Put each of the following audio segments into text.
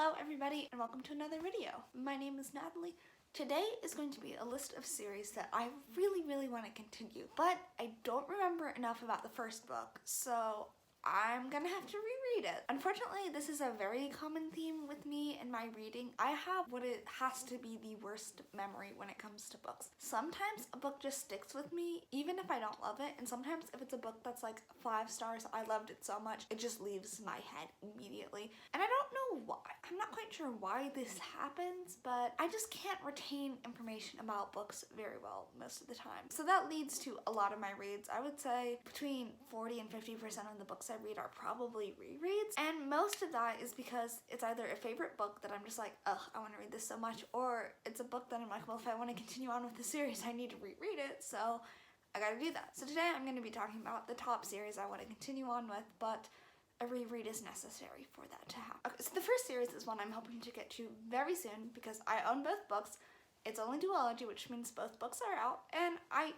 Hello everybody and welcome to another video. My name is Natalie. Today is going to be a list of series that I really want to continue, but I don't remember enough about the first book, so I'm gonna have to reread it. Unfortunately, this is a very common theme with me and my reading. I have what it has to be the worst memory when it comes to books. Sometimes a book just sticks with me even if I don't love it, and sometimes if it's a book that's like 5 stars, I loved it so much, it just leaves my head immediately. And I don't know why. I'm not quite sure why this happens, but I just can't retain information about books very well most of the time. So that leads to a lot of my reads. I would say between 40 and 50% of the books I read are probably rereads, and most of that is because it's either a favorite book that I'm just like, ugh, I want to read this so much, or it's a book that I'm like, well, if I want to continue on with the series, I need to reread it, so I gotta do that. So today I'm going to be talking about the top series I want to continue on with, but a reread is necessary for that to happen. Okay, so the first series is one I'm hoping to get to very soon because I own both books. It's only duology, which means both books are out, and I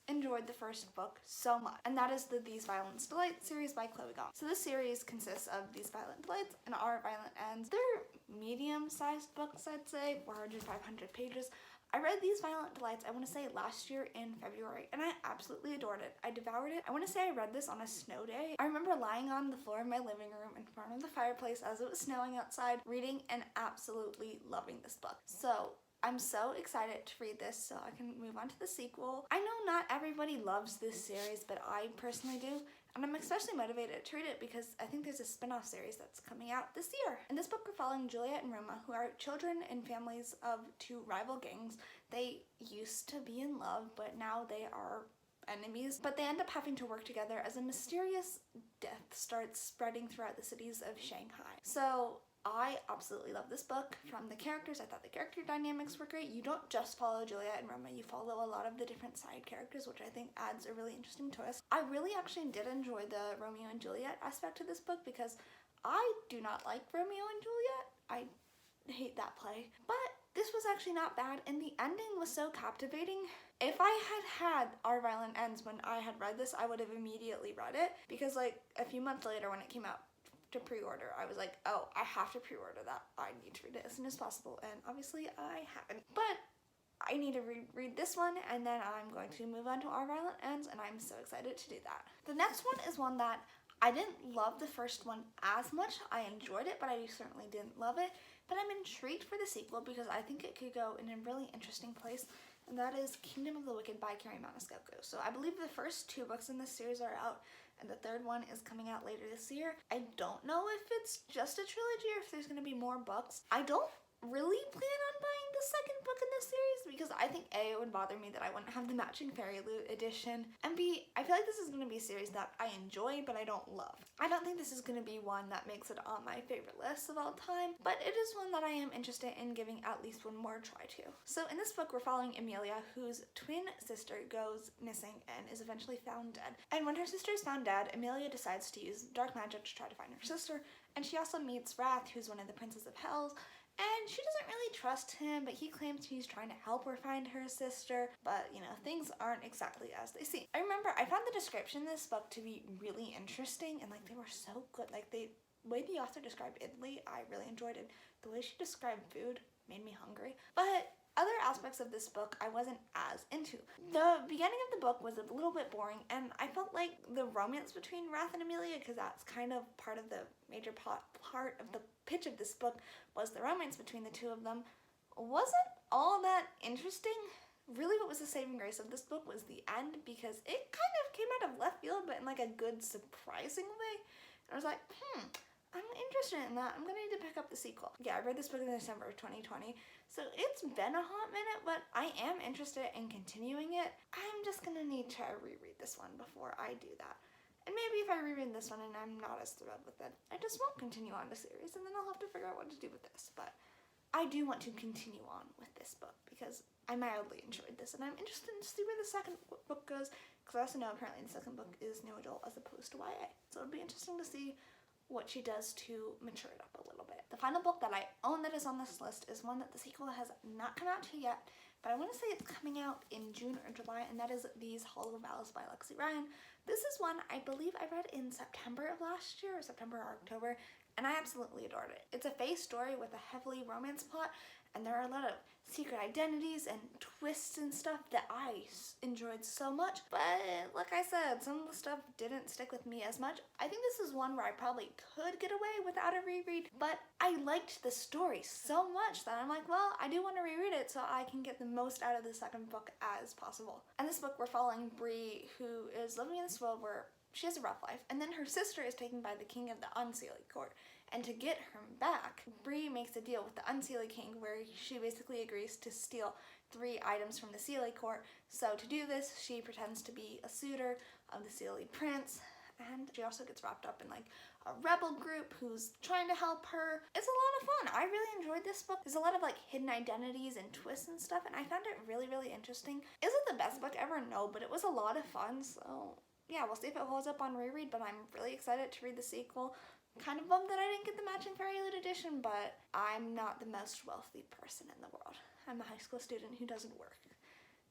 enjoyed the first book so much. And that is the These Violent Delights series by Chloe Gong. So this series consists of These Violent Delights and Our Violent Ends. They're medium-sized books, I'd say, 400, 500 pages. I read These Violent Delights, I want to say last year in February, and I absolutely adored it. I devoured it. I want to say I read this on a snow day. I remember lying on the floor of my living room in front of the fireplace as it was snowing outside, reading and absolutely loving this book. So I'm so excited to read this so I can move on to the sequel. I know not everybody loves this series, but I personally do. And I'm especially motivated to read it because I think there's a spin-off series that's coming out this year. In this book, we're following Juliet and Roma, who are children and families of 2 rival gangs. They used to be in love, but now they are enemies. But they end up having to work together as a mysterious death starts spreading throughout the cities of Shanghai. So I absolutely love this book. From the characters, I thought the character dynamics were great. You don't just follow Juliet and Roma, you follow a lot of the different side characters, which I think adds a really interesting twist. I really actually did enjoy the Romeo and Juliet aspect of this book because I do not like Romeo and Juliet. I hate that play. But this was actually not bad, and the ending was so captivating. If I had Our Violent Ends when I had read this, I would have immediately read it because like a few months later when it came out to pre-order, I was like, oh, I have to pre-order that. I need to read it as soon as possible, and obviously I haven't. But I need to read this one, and then I'm going to move on to Our Violent Ends, and I'm so excited to do that. The next one is one that I didn't love the first one as much. I enjoyed it, but I certainly didn't love it. But I'm intrigued for the sequel because I think it could go in a really interesting place, and that is Kingdom of the Wicked by Carrie Maniscalco. So I believe the first 2 books in this series are out, and the 3rd one is coming out later this year. I don't know if it's just a trilogy or if there's going to be more books. I don't really plan on buying the 2nd book in this series because I think A, it would bother me that I wouldn't have the matching Fairy Loot edition, and B, I feel like this is going to be a series that I enjoy but I don't love. I don't think this is going to be one that makes it on my favorite list of all time, but it is one that I am interested in giving at least one more try to. So in this book, we're following Amelia, whose twin sister goes missing and is eventually found dead. And when her sister is found dead, Amelia decides to use dark magic to try to find her sister, and she also meets Wrath, who's one of the princes of Hells. And she doesn't really trust him, but he claims he's trying to help her find her sister. But, you know, things aren't exactly as they seem. I remember I found the description in this book to be really interesting, and, like, they were so good. Like, the way the author described Italy, I really enjoyed it. The way she described food made me hungry. But other aspects of this book I wasn't as into. The beginning of the book was a little bit boring, and I felt like the romance between Wrath and Amelia, because that's kind of part of the major part of the pitch of this book, was the romance between the 2 of them, wasn't all that interesting. Really what was the saving grace of this book was the end, because it kind of came out of left field, but in like a good, surprising way. And I was like, I'm interested in that. I'm gonna need to pick up the sequel. Yeah, I read this book in December of 2020, so it's been a hot minute, but I am interested in continuing it. I'm just gonna need to reread this one before I do that. And maybe if I reread this one and I'm not as thrilled with it, I just won't continue on the series, and then I'll have to figure out what to do with this. But I do want to continue on with this book because I mildly enjoyed this, and I'm interested to see where the 2nd book goes, because I also know apparently the 2nd book is new adult as opposed to YA. So it'll be interesting to see what she does to mature it up a little bit. The final book that I own that is on this list is one that the sequel has not come out to yet, but I want to say it's coming out in June or July, and that is These Hollow Vows by Lexi Ryan. This is one I believe I read in September of last year, or September or October. and I absolutely adored it. It's a faith story with a heavily romance plot, and there are a lot of secret identities and twists and stuff that I enjoyed so much. But like I said, some of the stuff didn't stick with me as much. I think this is one where I probably could get away without a reread, but I liked the story so much that I'm like, well, I do want to reread it so I can get the most out of the second book as possible. In this book, we're following Bree, who is living in this world where she has a rough life, and then her sister is taken by the king of the Unseelie court. And to get her back, Bree makes a deal with the Unseelie king where she basically agrees to steal 3 items from the Seelie court. So to do this, she pretends to be a suitor of the Seelie prince, and she also gets wrapped up in like a rebel group who's trying to help her. It's a lot of fun. I really enjoyed this book. There's a lot of like hidden identities and twists and stuff, and I found it really, really interesting. Is it the best book ever? No, but it was a lot of fun, so yeah, we'll see if it holds up on reread, but I'm really excited to read the sequel. Kind of bummed that I didn't get the matching Fairy Loot edition, but I'm not the most wealthy person in the world. I'm a high school student who doesn't work,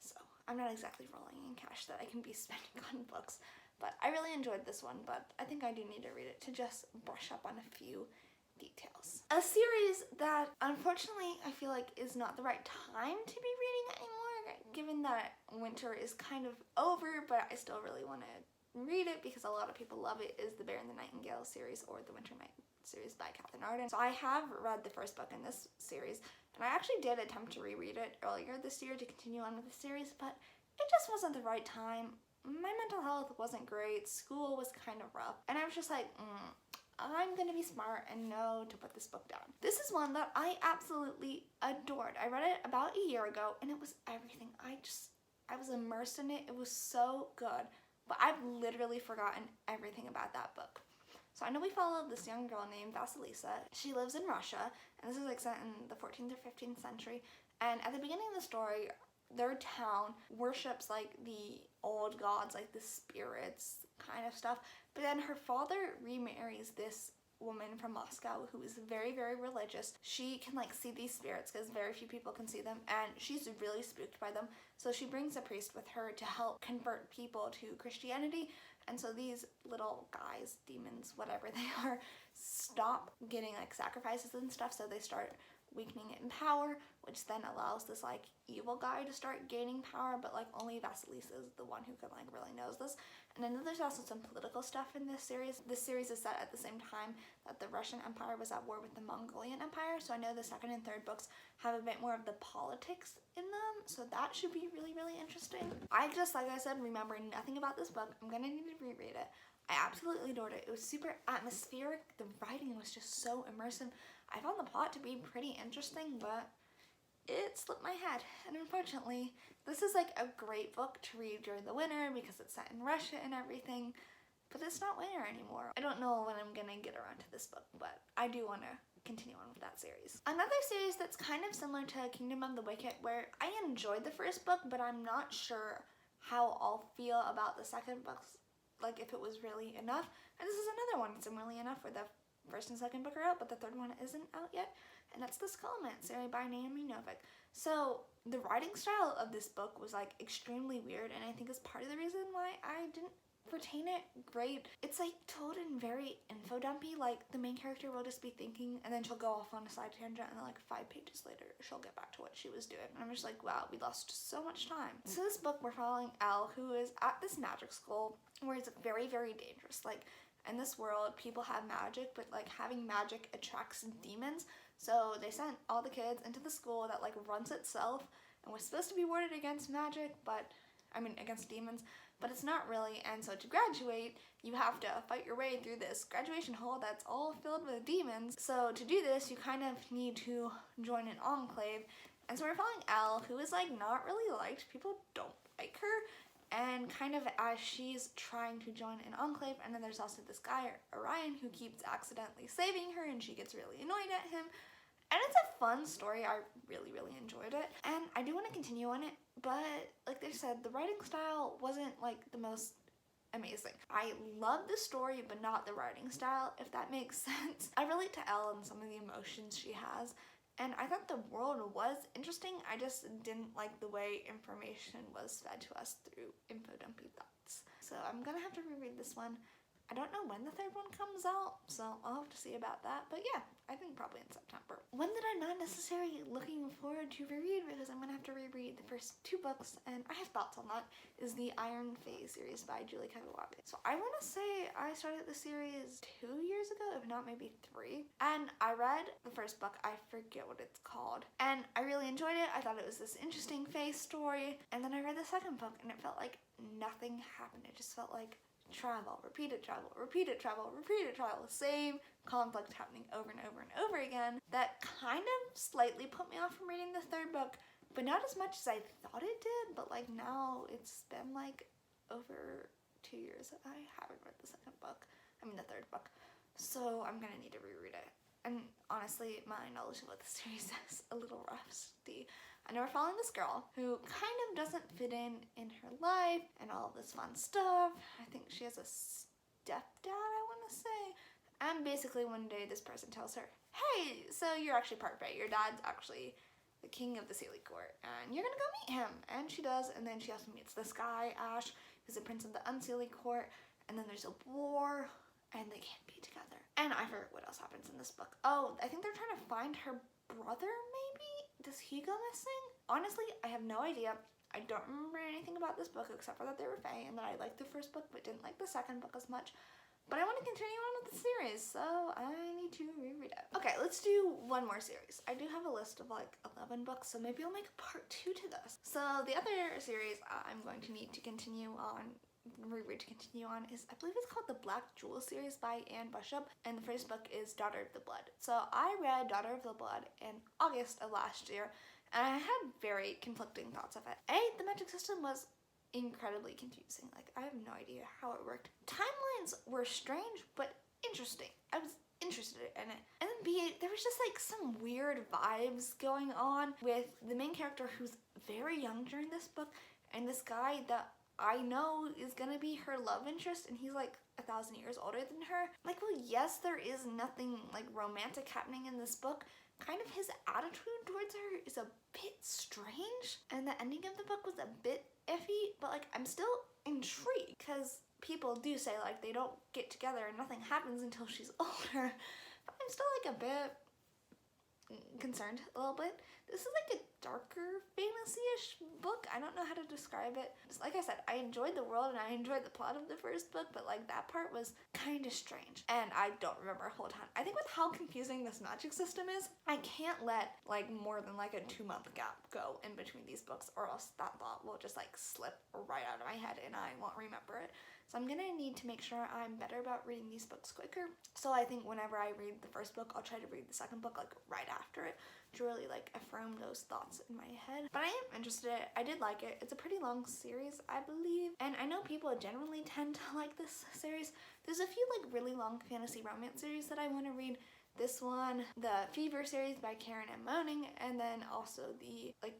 so I'm not exactly rolling in cash that I can be spending on books. But I really enjoyed this one, but I think I do need to read it to just brush up on a few details. A series that unfortunately I feel like is not the right time to be reading anymore, given that winter is kind of over, but I still really want to read it because a lot of people love it, is the Bear and the Nightingale series, or the Winter Night series by Catherine Arden. So I have read the first book in this series, and I actually did attempt to reread it earlier this year to continue on with the series, but it just wasn't the right time. My mental health wasn't great, school was kind of rough, and I was just like, I'm gonna be smart and know to put this book down. This is one that I absolutely adored. I read it about a year ago, and it was everything. I was immersed in it. It was so good. But I've literally forgotten everything about that book. So I know we follow this young girl named Vasilisa. She lives in Russia, and this is like set in the 14th or 15th century. And at the beginning of the story, their town worships like the old gods, like the spirits kind of stuff. But then her father remarries this woman from Moscow who is very, very religious. She can like see these spirits because very few people can see them, and she's really spooked by them. So she brings a priest with her to help convert people to Christianity. And so these little guys, demons, whatever they are, stop getting like sacrifices and stuff, so they start weakening it in power, which then allows this like evil guy to start gaining power, but like only Vasilisa is the one who can like really knows this. And I know there's also some political stuff in this series. This series is set at the same time that the Russian Empire was at war with the Mongolian Empire, so I know the second and third books have a bit more of the politics in them, so that should be really, really interesting. I just, like I said, remember nothing about this book. I'm gonna need to reread it. I absolutely adored it. It was super atmospheric. The writing was just so immersive. I found the plot to be pretty interesting, but it slipped my head. And unfortunately, this is like a great book to read during the winter because it's set in Russia and everything, but it's not winter anymore. I don't know when I'm gonna get around to this book, but I do want to continue on with that series. Another series that's kind of similar to Kingdom of the Wicked, where I enjoyed the first book, but I'm not sure how I'll feel about the second book, like if it was really enough. And this is another one similarly enough where the first and second book are out, but the third one isn't out yet, and that's The Skullman series by Naomi Novik. So the writing style of this book was like extremely weird, and I think is part of the reason why I didn't retain it great. It's like told in very info dumpy, like the main character will just be thinking and then she'll go off on a side tangent, and then like 5 pages later she'll get back to what she was doing, and I'm just like, wow, we lost so much time. So this book, we're following Elle, who is at this magic school where it's very, very dangerous. Like in this world, people have magic, but like having magic attracts demons. So they sent all the kids into the school that like runs itself and was supposed to be warded against magic, but against demons, but it's not really. And so to graduate, you have to fight your way through this graduation hall that's all filled with demons. So to do this, you kind of need to join an enclave. And so we're following Elle, who is like not really liked. People don't like her. And kind of as she's trying to join an enclave, and then there's also this guy, Orion, who keeps accidentally saving her, and she gets really annoyed at him. And it's a fun story. I really, really enjoyed it. And I do want to continue on it, but like they said, the writing style wasn't like the most amazing. I love the story, but not the writing style, if that makes sense. I relate to Elle and some of the emotions she has. And I thought the world was interesting. I just didn't like the way information was fed to us through info dumpy thoughts. So I'm gonna have to reread this one. I don't know when the third one comes out, so I'll have to see about that. But yeah, I think probably in September. One that I'm not necessarily looking forward to reread because I'm gonna have to reread the first 2 books, and I have thoughts on that, is the Iron Phase series by Julie Kagawabe. So I want to say I started the series 2 years ago, if not maybe 3, and I read the first book. I forget what it's called, and I really enjoyed it. I thought it was this interesting Phase story, and then I read the second book, and it felt like nothing happened. It just felt like travel, repeated travel, repeated travel, repeated travel, same conflict happening over and over and over again. That kind of slightly put me off from reading the third book, but not as much as I thought it did. But like now it's been like over 2 years that I haven't read the third book, so I'm gonna need to reread it. And honestly, my knowledge about the series is a little rusty. I know we're following this girl who kind of doesn't fit in her life and all of this fun stuff. I think she has a stepdad, I want to say. And basically one day this person tells her, hey, so you're actually part Fae. Your dad's actually the king of the Seelie Court, and you're gonna go meet him. And she does, and then she also meets this guy, Ash, who's the prince of the Unseelie Court, and then there's a war, and they can't be together. And I forget what else happens in this book. Oh, I think they're trying to find her brother, maybe? Does he go missing? Honestly, I have no idea. I don't remember anything about this book except for that they were Fae and that I liked the first book but didn't like the second book as much. But I want to continue on with the series, so I need to reread it. Okay, let's do one more series. I do have a list of like 11 books, so maybe I'll make a part 2 to this. So the other series I'm going to need to continue on is, I believe it's called the Black Jewel series by Anne Bishop, and the first book is Daughter of the Blood. So I read Daughter of the Blood in August of last year, and I had very conflicting thoughts of it. The magic system was incredibly confusing. Like, I have no idea how it worked. Timelines were strange, but interesting. I was interested in it. And then B, there was just like some weird vibes going on with the main character who's very young during this book, and this guy that I know is gonna be her love interest, and he's like 1,000 years older than her. Like, well, yes, there is nothing like romantic happening in this book. Kind of his attitude towards her is a bit strange, and the ending of the book was a bit iffy, but like I'm still intrigued because people do say like they don't get together and nothing happens until she's older, but I'm still like a bit concerned a little bit. This is like a darker fantasy-ish book. I don't know how to describe it. Just like I said, I enjoyed the world and I enjoyed the plot of the first book, but like that part was kind of strange and I don't remember a whole ton. I think with how confusing this magic system is, I can't let like more than like a 2-month gap go in between these books, or else that thought will just like slip right out of my head and I won't remember it. So I'm gonna need to make sure I'm better about reading these books quicker. So I think whenever I read the first book, I'll try to read the second book like right after it to really like affirm those thoughts in my head. But I am interested in it. I did like it. It's a pretty long series, I believe. And I know people generally tend to like this series. There's a few like really long fantasy romance series that I want to read. This one, the Fever series by Karen M. Moaning, and then also the like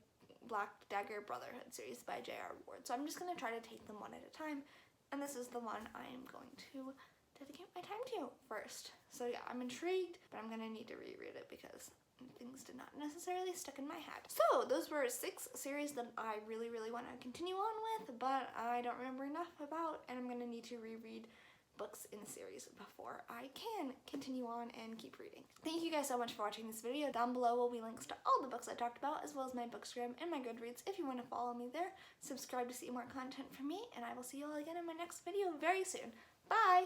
Black Dagger Brotherhood series by J.R. Ward. So I'm just gonna try to take them one at a time. And this is the one I am going to dedicate my time to first. So yeah, I'm intrigued, but I'm gonna need to reread it because things did not necessarily stick in my head. So those were 6 series that I really want to continue on with, but I don't remember enough about, and I'm gonna need to reread books in the series before I can continue on and keep reading. Thank you guys so much for watching this video. Down below will be links to all the books I talked about, as well as my Bookstagram and my Goodreads if you want to follow me there. Subscribe to see more content from me, and I will see you all again in my next video very soon. Bye!